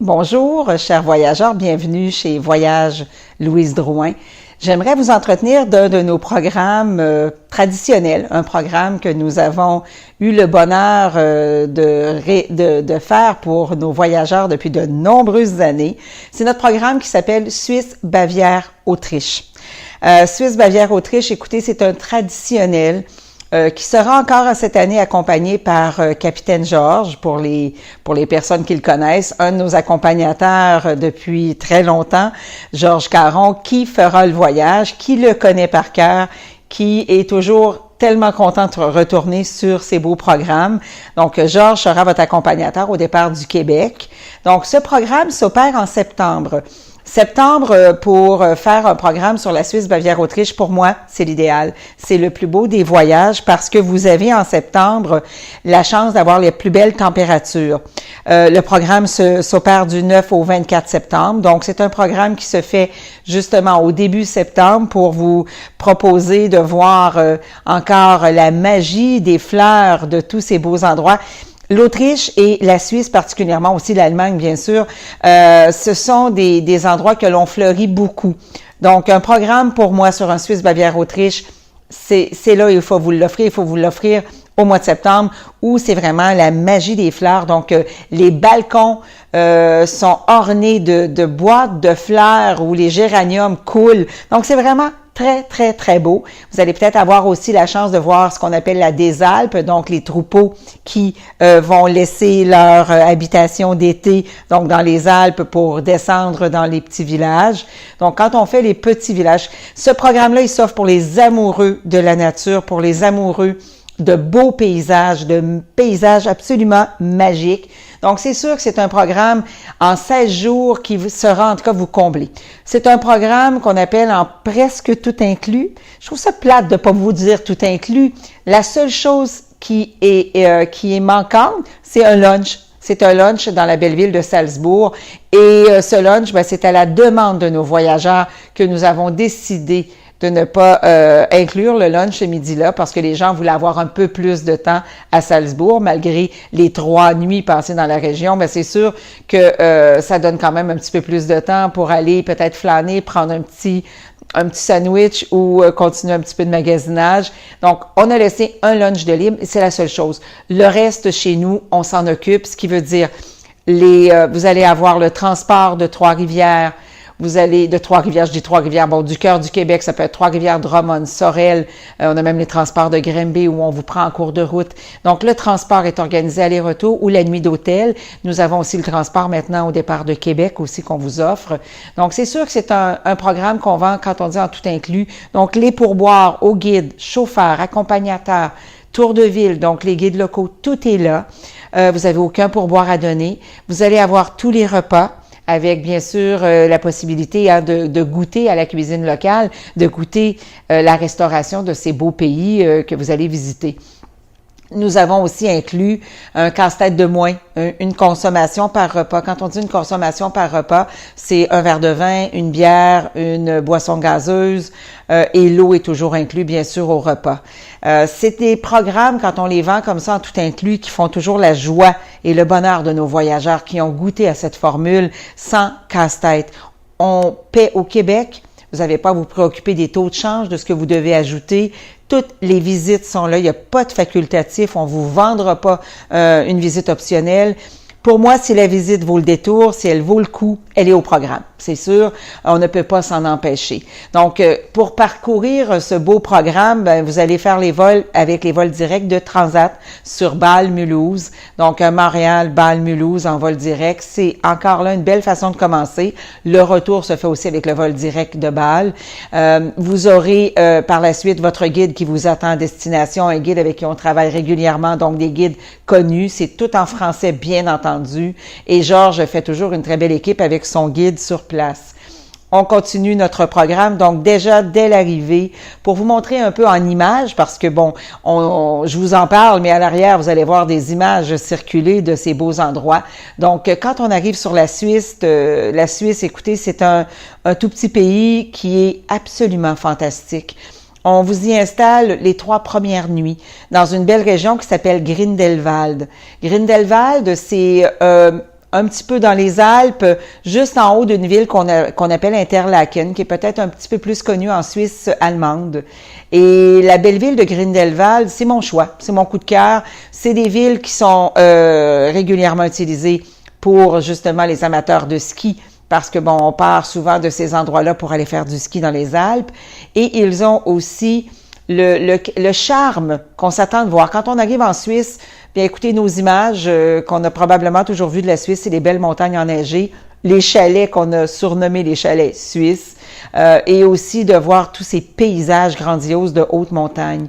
Bonjour, chers voyageurs, bienvenue chez Voyage Louise Drouin. J'aimerais vous entretenir d'un de nos programmes traditionnels, un programme que nous avons eu le bonheur de faire pour nos voyageurs depuis de nombreuses années. C'est notre programme qui s'appelle Suisse, Bavière, Autriche. Suisse, Bavière, Autriche, écoutez, c'est un traditionnel qui sera encore cette année accompagné par Capitaine Georges pour les personnes qui le connaissent, un de nos accompagnateurs depuis très longtemps, Georges Caron, qui fera le voyage, qui le connaît par cœur, qui est toujours tellement content de retourner sur ces beaux programmes. Donc, Georges sera votre accompagnateur au départ du Québec. Donc, ce programme s'opère en septembre. Septembre, pour faire un programme sur la Suisse, Bavière, Autriche, pour moi, c'est l'idéal. C'est le plus beau des voyages parce que vous avez en septembre la chance d'avoir les plus belles températures. Le programme s'opère du 9 au 24 septembre. Donc, c'est un programme qui se fait justement au début septembre pour vous proposer de voir encore la magie des fleurs de tous ces beaux endroits. L'Autriche et la Suisse, particulièrement aussi l'Allemagne, bien sûr, ce sont des endroits que l'on fleurit beaucoup. Donc, un programme pour moi sur un Suisse, Bavière, Autriche, c'est là, il faut vous l'offrir. Il faut vous l'offrir au mois de septembre où c'est vraiment la magie des fleurs. Donc, les balcons sont ornés de boîtes de fleurs où les géraniums coulent. Donc, c'est vraiment très, très, très beau. Vous allez peut-être avoir aussi la chance de voir ce qu'on appelle la désalpe, donc les troupeaux qui vont laisser leur habitation d'été, donc dans les Alpes, pour descendre dans les petits villages. Donc, quand on fait les petits villages, ce programme-là, il s'offre pour les amoureux de la nature, pour les amoureux de beaux paysages, de paysages absolument magiques. Donc, c'est sûr que c'est un programme en 16 jours qui sera, en tout cas, vous combler. C'est un programme qu'on appelle en presque tout inclus. Je trouve ça plate de pas vous dire tout inclus. La seule chose qui est manquante, c'est un lunch. C'est un lunch dans la belle ville de Salzbourg. Et ce lunch, c'est à la demande de nos voyageurs que nous avons décidé de ne pas inclure le lunch ce midi-là parce que les gens voulaient avoir un peu plus de temps à Salzbourg, malgré les 3 nuits passées dans la région. Mais c'est sûr que ça donne quand même un petit peu plus de temps pour aller peut-être flâner, prendre un petit sandwich ou continuer un petit peu de magasinage. Donc, on a laissé un lunch de libre et c'est la seule chose. Le reste, chez nous, on s'en occupe, ce qui veut dire vous allez avoir le transport de Trois-Rivières. Vous allez de Trois-Rivières, je dis Trois-Rivières, du cœur du Québec, ça peut être Trois-Rivières, Drummond, Sorel. On a même les transports de Grimby où on vous prend en cours de route. Donc, le transport est organisé aller-retour ou la nuit d'hôtel. Nous avons aussi le transport maintenant au départ de Québec aussi qu'on vous offre. Donc, c'est sûr que c'est un programme qu'on vend quand on dit en tout inclus. Donc, les pourboires aux guides, chauffeurs, accompagnateurs, tour de ville, donc les guides locaux, tout est là. Vous avez aucun pourboire à donner. Vous allez avoir tous les repas, avec bien sûr la possibilité de goûter à la cuisine locale, de goûter la restauration de ces beaux pays que vous allez visiter. Nous avons aussi inclus un casse-tête de moins, une consommation par repas. Quand on dit une consommation par repas, c'est un verre de vin, une bière, une boisson gazeuse et l'eau est toujours inclus, bien sûr, au repas. C'est des programmes, quand on les vend comme ça en tout inclus, qui font toujours la joie et le bonheur de nos voyageurs qui ont goûté à cette formule sans casse-tête. On paie au Québec. Vous n'avez pas à vous préoccuper des taux de change, de ce que vous devez ajouter. Toutes les visites sont là. Il n'y a pas de facultatif. On ne vous vendra pas une visite optionnelle. Pour moi, si la visite vaut le détour, si elle vaut le coup, elle est au programme. C'est sûr, on ne peut pas s'en empêcher. Donc, pour parcourir ce beau programme, vous allez faire les vols avec les vols directs de Transat sur Bâle-Mulhouse. Donc, Montréal, Bâle-Mulhouse en vol direct. C'est encore là une belle façon de commencer. Le retour se fait aussi avec le vol direct de Bâle. Vous aurez par la suite votre guide qui vous attend à destination, un guide avec qui on travaille régulièrement, donc des guides connus. C'est tout en français, bien entendu. Et Georges fait toujours une très belle équipe avec son guide sur place. On continue notre programme, donc déjà dès l'arrivée, pour vous montrer un peu en images, parce que je vous en parle, mais à l'arrière, vous allez voir des images circuler de ces beaux endroits. Donc, quand on arrive sur la Suisse, écoutez, c'est un tout petit pays qui est absolument fantastique. On vous y installe les 3 premières nuits dans une belle région qui s'appelle Grindelwald. Grindelwald, c'est un petit peu dans les Alpes, juste en haut d'une ville qu'on appelle Interlaken, qui est peut-être un petit peu plus connue en Suisse allemande. Et la belle ville de Grindelwald, c'est mon choix, c'est mon coup de cœur. C'est des villes qui sont régulièrement utilisées pour justement les amateurs de ski, parce que bon, on part souvent de ces endroits-là pour aller faire du ski dans les Alpes. Et ils ont aussi le charme qu'on s'attend de voir. Quand on arrive en Suisse, bien écoutez nos images qu'on a probablement toujours vues de la Suisse, c'est les belles montagnes enneigées, les chalets qu'on a surnommés les chalets suisses, et aussi de voir tous ces paysages grandioses de haute montagne.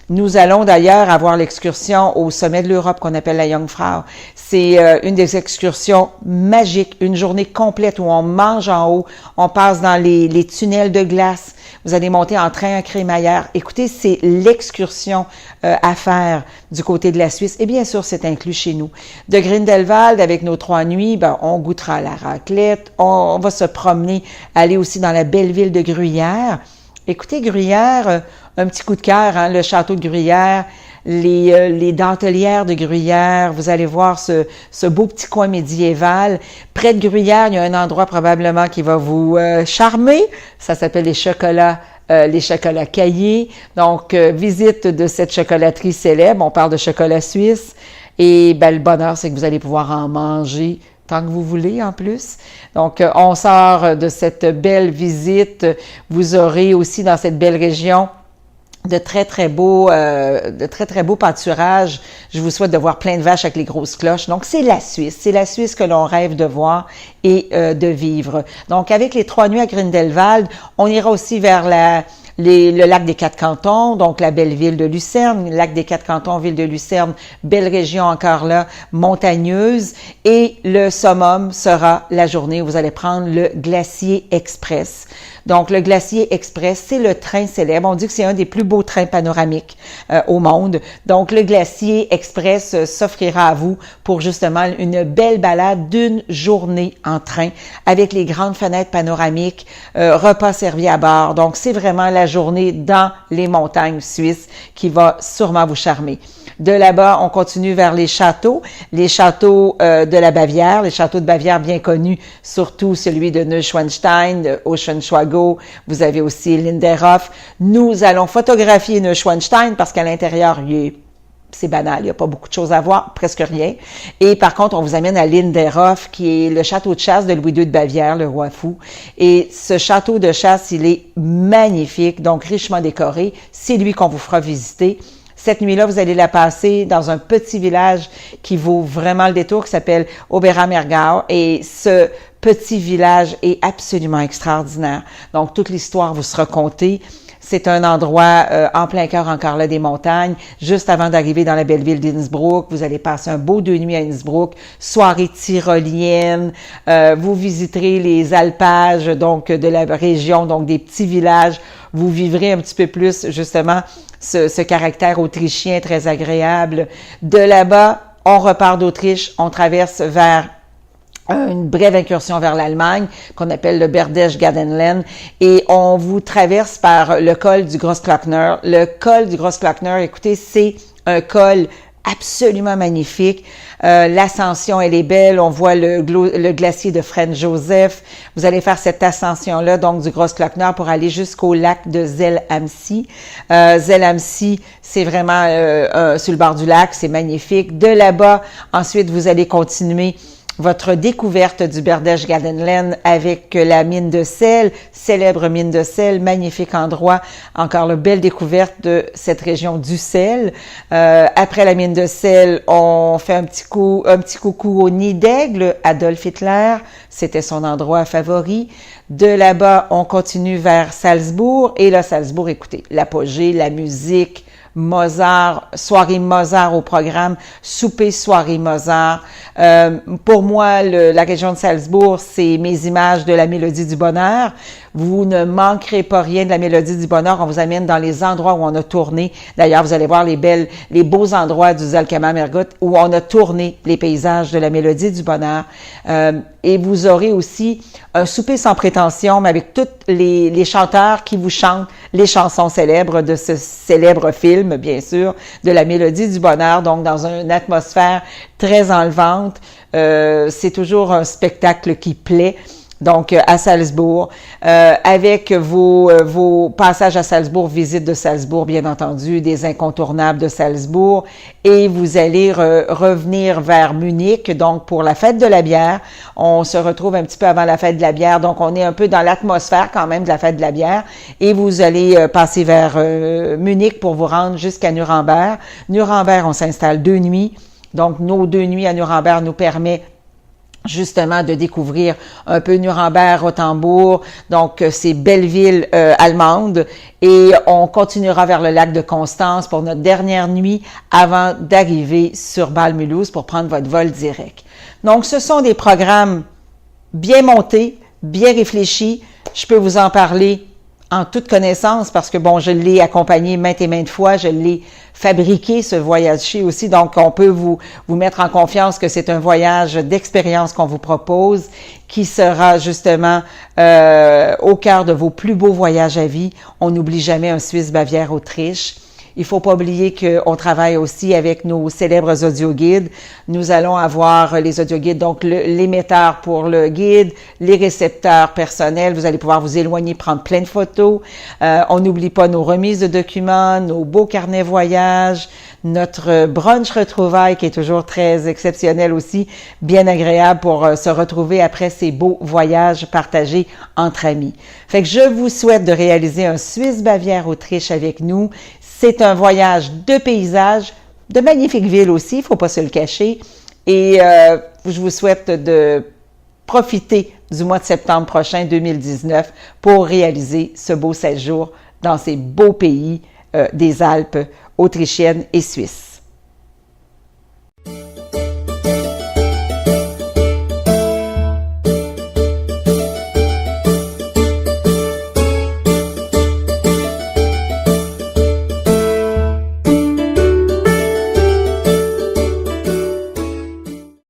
Nous allons d'ailleurs avoir l'excursion au sommet de l'Europe qu'on appelle la Jungfrau. C'est une des excursions magiques, une journée complète où on mange en haut, on passe dans les tunnels de glace, vous allez monter en train à crémaillère. Écoutez, c'est l'excursion à faire du côté de la Suisse et bien sûr, c'est inclus chez nous. De Grindelwald, avec nos 3 nuits, ben, on goûtera la raclette, on va se promener, aller aussi dans la belle ville de Gruyère. Écoutez, Gruyère, un petit coup de cœur, hein, le château de Gruyère, les dentelières de Gruyère, vous allez voir ce beau petit coin médiéval. Près de Gruyère, il y a un endroit probablement qui va vous charmer, ça s'appelle les chocolats Caillés. Donc, visite de cette chocolaterie célèbre, on parle de chocolat suisse, et ben, le bonheur, c'est que vous allez pouvoir en manger tant que vous voulez en plus. Donc, on sort de cette belle visite. Vous aurez aussi dans cette belle région de très, très beaux pâturages. Je vous souhaite de voir plein de vaches avec les grosses cloches. Donc, c'est la Suisse que l'on rêve de voir et de vivre. Donc, avec les 3 nuits à Grindelwald, on ira aussi vers le lac des Quatre Cantons, donc la belle ville de Lucerne, lac des Quatre Cantons, ville de Lucerne, belle région encore là, montagneuse. Et le summum sera la journée où vous allez prendre le Glacier Express. Donc, le Glacier Express, c'est le train célèbre. On dit que c'est un des plus beaux trains panoramiques au monde. Donc, le Glacier Express s'offrira à vous pour justement une belle balade d'une journée en train avec les grandes fenêtres panoramiques, repas servis à bord. Donc, c'est vraiment la journée dans les montagnes suisses qui va sûrement vous charmer. De là-bas, on continue vers les châteaux de la Bavière, les châteaux de Bavière bien connus, surtout celui de Neuschwanstein, de Oschenschwangau. Vous avez aussi Linderhof. Nous allons photographier Neuschwanstein parce qu'à l'intérieur, c'est banal, il n'y a pas beaucoup de choses à voir, presque rien. Et par contre, on vous amène à Linderhof, qui est le château de chasse de Louis II de Bavière, le roi fou. Et ce château de chasse, il est magnifique, donc richement décoré. C'est lui qu'on vous fera visiter. Cette nuit-là, vous allez la passer dans un petit village qui vaut vraiment le détour, qui s'appelle Oberammergau. Et ce petit village est absolument extraordinaire. Donc, toute l'histoire vous sera contée. C'est un endroit en plein cœur encore là des montagnes. Juste avant d'arriver dans la belle ville d'Innsbruck, vous allez passer un beau 2 nuits à Innsbruck, soirée tyrolienne. Vous visiterez les alpages donc de la région, donc des petits villages. Vous vivrez un petit peu plus justement ce caractère autrichien très agréable. De là-bas, on repart d'Autriche, on traverse vers une brève incursion vers l'Allemagne qu'on appelle le Berchtesgadenland et on vous traverse par le col du Grossglockner. Le col du Grossglockner, écoutez, c'est un col absolument magnifique. L'ascension, elle est belle. On voit le glacier de Franz Josef. Vous allez faire cette ascension-là, donc du Grossglockner, pour aller jusqu'au lac de Zell am See. Zell am See, c'est vraiment sur le bord du lac, c'est magnifique. De là-bas, ensuite, vous allez continuer votre découverte du Berchtesgadenland avec la mine de sel, célèbre mine de sel, magnifique endroit. Encore la belle découverte de cette région du sel. Après la mine de sel, on fait un petit coucou au nid d'aigle, Adolf Hitler. C'était son endroit favori. De là-bas, on continue vers Salzbourg. Et là, Salzbourg, écoutez, l'apogée, la musique, Mozart, soirée Mozart au programme, souper soirée Mozart. Pour moi, la région de Salzbourg, c'est mes images de la Mélodie du Bonheur. Vous ne manquerez pas rien de la Mélodie du Bonheur. On vous amène dans les endroits où on a tourné. D'ailleurs, vous allez voir les beaux endroits du Zalcama-Mergut où on a tourné les paysages de la Mélodie du Bonheur. Et vous aurez aussi un souper sans prétention, mais avec tous les chanteurs qui vous chantent les chansons célèbres de ce célèbre film, bien sûr, de la Mélodie du Bonheur, donc dans une atmosphère très enlevante. c'est toujours un spectacle qui plaît. Donc, à Salzbourg, avec vos passages à Salzbourg, visite de Salzbourg, bien entendu, des incontournables de Salzbourg, et vous allez revenir vers Munich, donc pour la fête de la bière. On se retrouve un petit peu avant la fête de la bière, donc on est un peu dans l'atmosphère quand même de la fête de la bière, et vous allez passer vers Munich pour vous rendre jusqu'à Nuremberg. Nuremberg, on s'installe 2 nuits, donc nos 2 nuits à Nuremberg nous permet justement de découvrir un peu Nuremberg, Rothenburg, donc ces belles villes allemandes, et on continuera vers le lac de Constance pour notre dernière nuit avant d'arriver sur Bâle-Mulhouse pour prendre votre vol direct. Donc ce sont des programmes bien montés, bien réfléchis. Je peux vous en parler en toute connaissance parce que, bon, je l'ai accompagné maintes et maintes fois, je l'ai fabriqué, ce voyage-ci aussi, donc on peut vous mettre en confiance que c'est un voyage d'expérience qu'on vous propose, qui sera justement au cœur de vos plus beaux voyages à vie. On n'oublie jamais un Suisse, Bavière, Autriche. Il faut pas oublier qu'on travaille aussi avec nos célèbres audioguides. Nous allons avoir les audioguides, donc l'émetteur pour le guide, les récepteurs personnels. Vous allez pouvoir vous éloigner, prendre plein de photos. On n'oublie pas nos remises de documents, nos beaux carnets voyage, notre brunch retrouvailles qui est toujours très exceptionnel aussi, bien agréable pour se retrouver après ces beaux voyages partagés entre amis. Fait que je vous souhaite de réaliser un Suisse, Bavière, Autriche avec nous. C'est un voyage de paysage, de magnifiques villes aussi, il ne faut pas se le cacher. Et je vous souhaite de profiter du mois de septembre prochain, 2019, pour réaliser ce beau séjour dans ces beaux pays des Alpes autrichiennes et suisses.